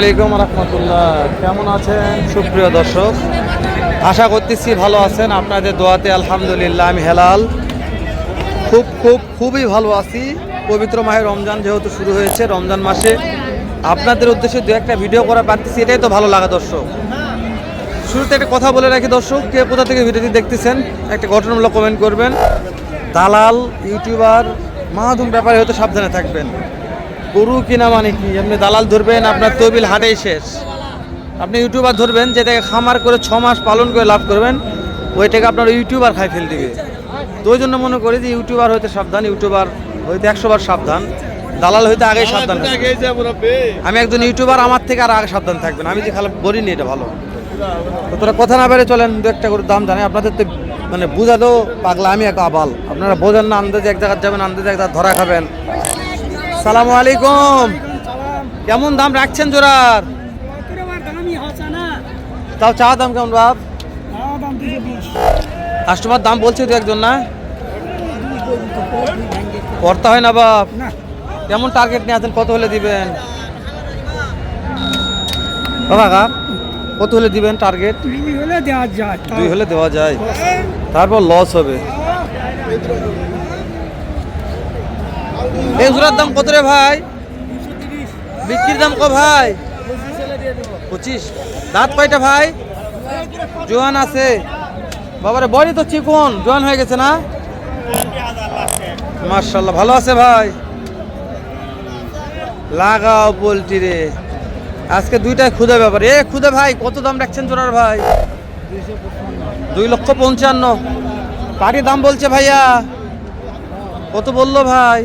আলাইকুম রাহমাতুল্লাহ। কেমন আছেন সুপ্রিয় দর্শক? আশা করতেছি ভালো আছেন। আপনাদের দোয়াতে আলহামদুলিল্লাহ আমি হেলাল খুবই ভালো আছি। পবিত্র মাহে রমজান যেহেতু শুরু হয়েছে, রমজান মাসে আপনাদের উদ্দেশ্যে দু একটা ভিডিও করা পারতেছি, এটাই তো ভালো লাগা দর্শক। শুরুতে একটা কথা বলে রাখি দর্শক, কে কোথা থেকে ভিডিওটি দেখতেছেন একটা গঠনমূলক কমেন্ট করবেন। দালাল, ইউটিউবার, মাহাদুম ব্যাপারে হয়তো সাবধানে থাকবেন। গরু কিনা মানে কি, আপনি দালাল ধরবেন আপনার তহবিল হাটেই শেষ। আপনি ইউটিউবার ধরবেন যেটাকে খামার করে 6 মাস পালন করে লাভ করবেন, ওইটাকে আপনার ইউটিউবার খাই ফেল দিবে। তো ওই জন্য মনে করি যে ইউটিউবার হইতে সাবধান, ইউটিউবার হইতে 100 বার সাবধান, দালাল হইতে আগেই সাবধান। আমি একজন ইউটিউবার, আমার থেকে আর আগে সাবধান থাকবেন। আমি যে খালি বলিনি এটা ভালো। তো তোরা কথা না বেড়ে চলেন, দু একটা করে দাম জানে। আপনাদের তো মানে বুঝাতেও পাগলা, আমি এক আবাল। আপনারা বোঝেন না, আন্দাজে এক জায়গায় যাবেন, আন্দাজে এক জায়গায় ধরা খাবেন। সালামু আলাইকুম। কেমন দাম রাখছেন জোড়ার? তাও চা দাম কেমন বাপ? কাস্টমার দাম বলছে তো একজন, না করতে হয় না বাপ? কেমন টার্গেট নিয়ে আছেন, কত হলে দিবেন বাবা? কত হলে দিবেন টার্গেট? 2 হলে দেওয়া যায়, তারপর লস হবে। এই জোড়ার দাম কত রে ভাই? বিক্রির দাম কত ভাই? 25। দাঁত কয়টা ভাই? জোয়ান আছে বাবারে, বড়ি তো চিকন, জোয়ান হয়ে গেছে না? মাশাআল্লাহ, ভালো আছে ভাই। লাগাও পোল্ট্রি রে, আজকে দুইটাই খুদে ব্যাপার। এ খুদে ভাই, কত দাম রাখছেন জোড়ার ভাই? 2,55,000। পাটি দাম বলছে ভাইয়া, কত বললো ভাই?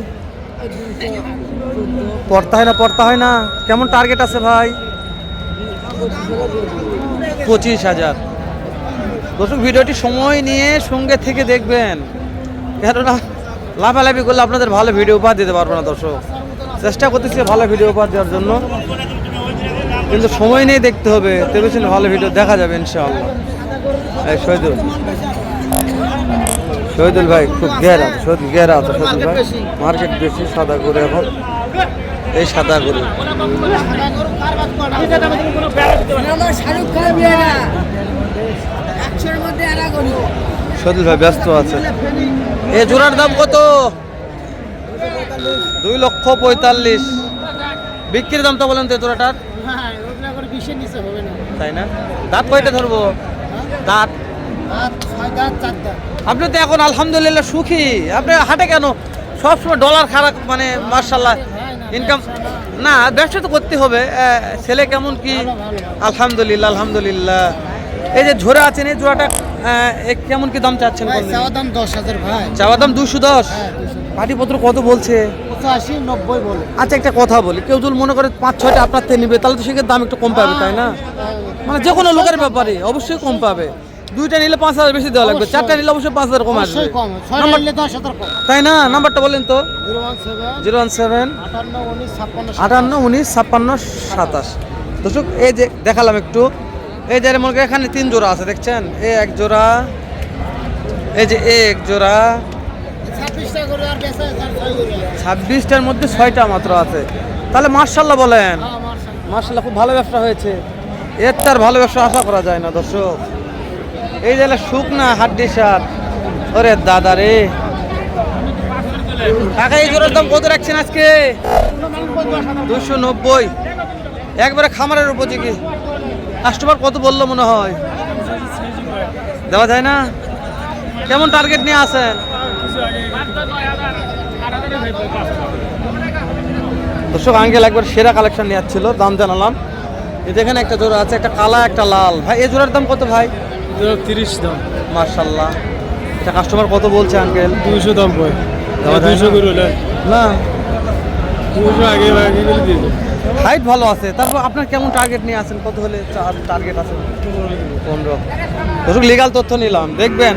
পড়তা হয় না। কেমন টার্গেট আছে ভাই? 25,000। দর্শক ভিডিওটি সময় নিয়ে সঙ্গে থেকে দেখবেন, কেননা লাফালাফি করলে আপনাদের ভালো ভিডিও উপহার দিতে পারবো না দর্শক। চেষ্টা করতেছি ভালো ভিডিও উপহার দেওয়ার জন্য, কিন্তু সময় নিয়ে দেখতে হবে, তবে ভালো ভিডিও দেখা যাবে ইনশাআল্লাহ। এই শহীদুল ভাই খুব ঘেরা, ঘেরা আছে শহীদুল ভাই। মার্কেট বেশি সাদা করে, এখন এই সাদা করে শহীদুল ভাই ব্যস্ত আছে। এ জোড়ার দাম কত? 2,45,000। বিক্রির দাম তো বলেন তো জোড়াটার? তাই না? দাঁত কয়টা ধরবো? দাঁত আপনি তো এখন আলহামদুলিল্লাহ সুখী। আপনি হাটে কেন সবসময় ডলার খারাপ, মানে মাশাআল্লাহ ইনকাম না, ব্যবসা তো করতে হবে। ছেলে কেমন কি? আলহামদুলিল্লাহ আলহামদুলিল্লাহ। এই যে ঝোড়া আছেন, এই জোড়াটা কেমন কি দাম চাচ্ছেন? চাওয়া দাম 10,000 ভাই। চাওয়া দাম 210। পাটিপত্র কত বলছে? 85-90 বলে। আচ্ছা একটা কথা বলি, কেউ যদি মনে করে 5-6টা আপনার থেকে নিবে, তাহলে তো সেক্ষেত্রে দাম একটু কম পাবে, তাই না? মানে যে কোনো লোকের ব্যাপারে অবশ্যই কম পাবে। 2টা নিলে 5,000 বেশি দেওয়া লাগবে, 4টা নিলে অবশ্যই 5,000 কম আসবে, তাই না? নাম্বারটা বলেন তো। 017 58 19 56 27। দর্শক এই যে দেখালাম একটু, এই যে মনে করেন এখানে 3 জোড়া আছে, দেখছেন? এই এক জোড়া, এই যে এক জোড়া, 26টার মধ্যে 6টা মাত্র আছে। তাহলে মাশাআল্লাহ বলেন, মাশাআল্লাহ খুব ভালো ব্যবসা হয়েছে। এর তার ভালো ব্যবসা আশা করা যায় না দর্শক। এই যে শুকনা হাড্ডি সার, ওরে দাদা রে। টাকা এই জোড়ার দাম কত রাখছেন আজকে? 290। একবারে খামারের উপযোগী। কাস্টমার কত বললো মনে হয়? দেওয়া যায় না? কেমন টার্গেট নিয়ে আসেন? দর্শক আঙ্কেল একবার সেরা কালেকশন নিয়ে আসছিল, দাম জানালাম। এখানে একটা জোড়া আছে, একটা কালা একটা লাল। ভাই এই জোড়ার দাম কত ভাই? 30 দাম। মাশাআল্লাহ। এটা কাস্টমার কত বলছে আঙ্কেল? 200 দাম ভাই। 200 করে না, 200 আগে করে দিয়ে দাও। হাইট ভালো আছে। তারপর আপনার কেমন টার্গেট নিয়ে আসেন, কত হলে টার্গেট আছে? 15। দর্শক লিগাল তথ্য নিলাম, দেখবেন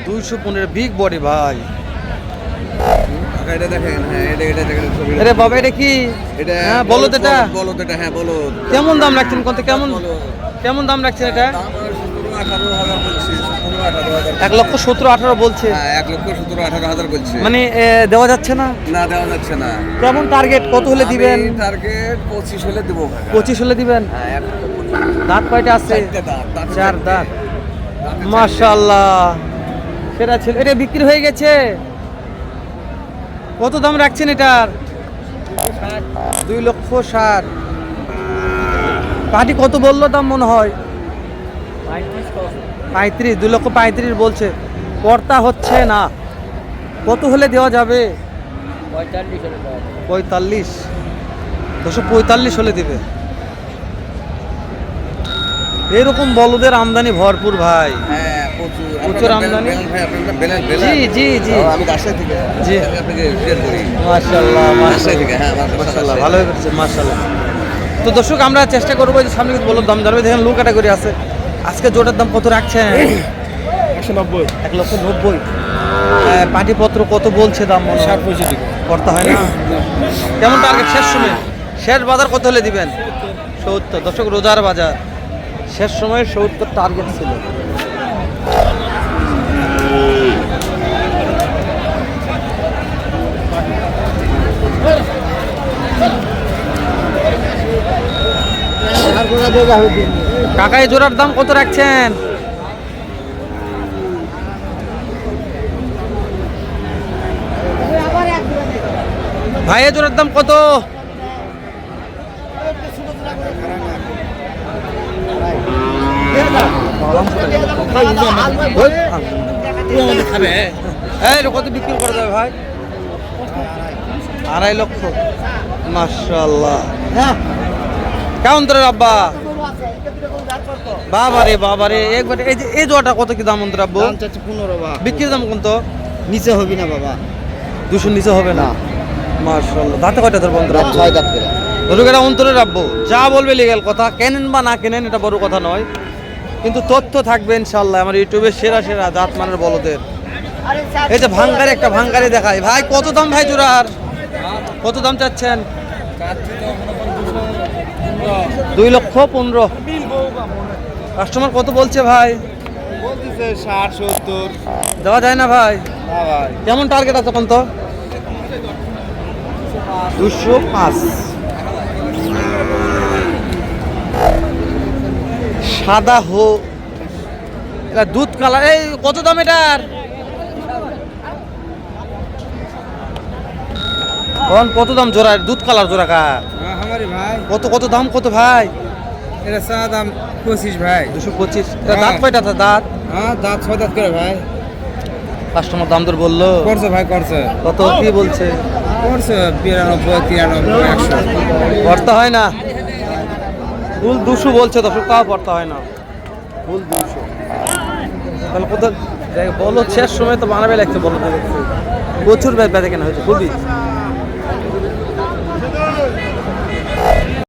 215 বিগ বডি ভাই। এটা দেখেন, হ্যাঁ এটা দেখেন। আরে বাবা এটা কি? এটা হ্যাঁ বলদ, এটা বলদ, এটা হ্যাঁ বলদ। কেমন দাম রাখছেন? কেমন দাম রাখছেন এটা? 18,000 বলছি, 17-18,000। 1,17,18,000 বলছে, হ্যাঁ, 1,17,18,000 বলছে। মানে দেওয়া যাচ্ছে না। না, দেওয়া যাচ্ছে না। কেমন টার্গেট, কত হলে দিবেন? টার্গেট 25 হলে দেবো ভাই। 25 হলে দিবেন। হ্যাঁ, 1,25,000। দাঁত কয়টা আছে? 4টে দাঁত, দাঁতে 4 4টে। দাঁত। দাঁতে 4টে। মাশাআল্লাহ, সেটা ছিল। এটা বিক্রি হয়ে গেছে, কত দাম রাখছেন এটার? 2,60,000। পাটি কত বললো দাম মনে হয়? 35, 2,35,000 বলছে। কর্তা হচ্ছে না, কত হলে দেওয়া যাবে? 45। 245 হলে দিবে। এরকম বলদের আমদানি ভরপুর ভাই। হ্যাঁ, প্রচুর। প্রচুর আপনার আমদানি। বেলাল ভাই, আপনার বেলাল। জি জি জি, ও, আমি রাজশাহী থেকে। জি। আমি আপনাকে শেয়ার করি। মাশাআল্লাহ রাজশাহী থেকে, হ্যাঁ, আমার বাসা মাশাআল্লাহ, রাজশাহী। ভালো হয়ে গেছে মাশাআল্লাহ। তো দর্শক, আমরা চেষ্টা করবো যে সামনে কিছু বলর দাম জানবে। দেখেন লো ক্যাটাগরি আছে। আজকে জোটার দাম কত রাখছেন? 190। 1,90,000। পাটিপত্র কত বলছে দাম? মনে হয় 60-65 টাকা। করতে হয় না। কেমন টার্গেট শেষ সময়? শেষ বাজার কত হলে দিবেন? 70। দর্শক, রোজার বাজার, শেষ সময়ে 70 টার্গেট ছিল। কাকা, এই জোড়ার দাম কত রাখছেন? ভাই, এই জোড়ার দাম কত? এই কত বিক্রি করা যাবে ভাই? 2.5 লক্ষ। মাশাআল্লাহ। কেমন তোর আব্বা? বাবারে বাবারে, একবার এই যে এই জোড়াটা কত কি দাম অন্তর আব্বু? 15 বাবা। বিক্রির দাম কত? নিচে হবে না বাবা। 200 নিচে হবে না। মাশাআল্লাহ। দাঁতে কয়টা তোর বন্ধুরা? 6 দাঁত করে। ধরুক অন্তরে রাখবো, যা বলবে লিগেল কথা, কেনেন বা না কেনেন এটা বড় কথা নয়, কিন্তু তথ্য থাকবে ইনশাল্লাহ আমার ইউটিউবে সেরা সেরা জাত মানের বলদের। এই যে ভাঙ্গারি, একটা ভাঙ্গারি দেখাই ভাই, কত দাম ভাই জোড়ার? কত দাম চাচ্ছেন? 2,15,000। কাস্টমার কত বলছে ভাই? বলতেছে 60-70। দেওয়া যায় না ভাই? না ভাই। কেমন টার্গেট আছে তখন তো? 205। সাদা এটা দুধ কালার। এই কত দাম এটার? কত দাম জোড়ার? দুধ কালার জোড়া কা? আমারে ভাই, কত কত দাম কত ভাই? এটা চা দাম 25 ভাই। 225। এটা দাঁত কয়টা আছে? দাঁত? হ্যাঁ, দাঁত 6 দাঁত করে ভাই। কাস্টমার দাম দর বললো করছে ভাই, করছে। কত কি বলছে? করছে 92, 93, 100। পড়তে হয় না, ফুল 200 বলছে দর্শক, তাও পড়তে হয় না, ফুল 200। তাহলে কত বলো? শেষ সময় তো বানাবে লাগছে, বলো তো দেখছি প্রচুর বেচা কেনা হয়েছে খুবই।